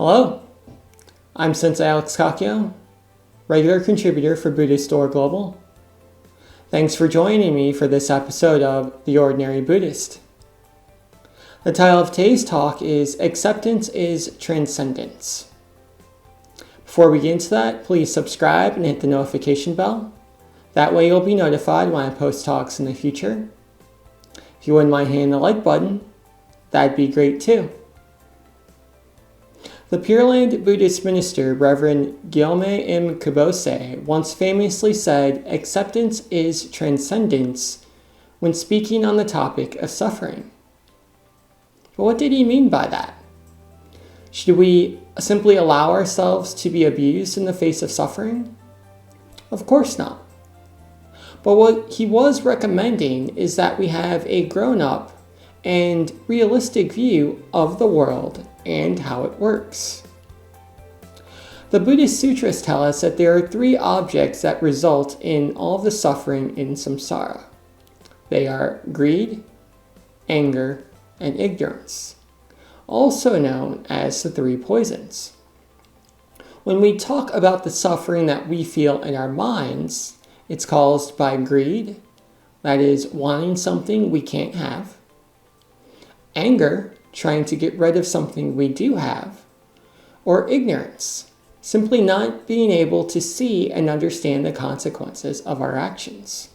Hello, I'm Sensei Alex Kakuyo, regular contributor for Buddhistdoor Global. Thanks for joining me for this episode of The Ordinary Buddhist. The title of today's talk is Acceptance is Transcendence. Before we get into that, please subscribe and hit the notification bell. That way you'll be notified when I post talks in the future. If you wouldn't mind hitting the like button, that'd be great too. The Pure Land Buddhist minister, Reverend Gyalme M. Kubose, once famously said, "Acceptance is transcendence," when speaking on the topic of suffering. But what did he mean by that? Should we simply allow ourselves to be abused in the face of suffering? Of course not. But what he was recommending is that we have a grown-up and realistic view of the world and how it works. The Buddhist sutras tell us that there are three objects that result in all the suffering in samsara. They are greed, anger, and ignorance, also known as the three poisons. When we talk about the suffering that we feel in our minds, it's caused by greed, that is, wanting something we can't have, anger, trying to get rid of something we do have, or ignorance, simply not being able to see and understand the consequences of our actions.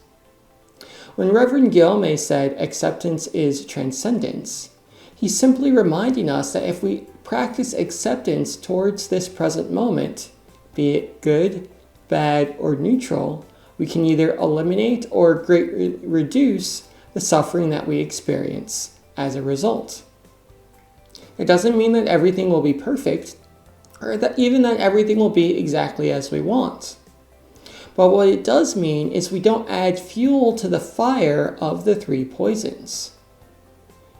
When Reverend Gyalme said acceptance is transcendence, he's simply reminding us that if we practice acceptance towards this present moment, be it good, bad, or neutral, we can either eliminate or greatly reduce the suffering that we experience as a result. It doesn't mean that everything will be perfect, or that even that everything will be exactly as we want. But what it does mean is we don't add fuel to the fire of the three poisons.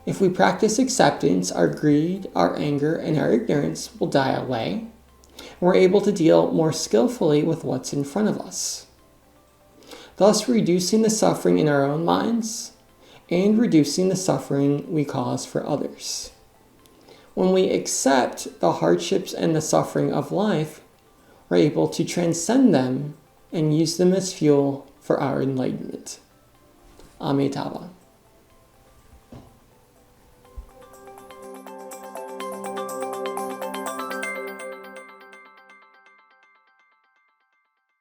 If we practice acceptance, our greed, our anger, and our ignorance will die away, and we're able to deal more skillfully with what's in front of us, thus reducing the suffering in our own minds and reducing the suffering we cause for others. When we accept the hardships and the suffering of life, we're able to transcend them and use them as fuel for our enlightenment. Amitabha.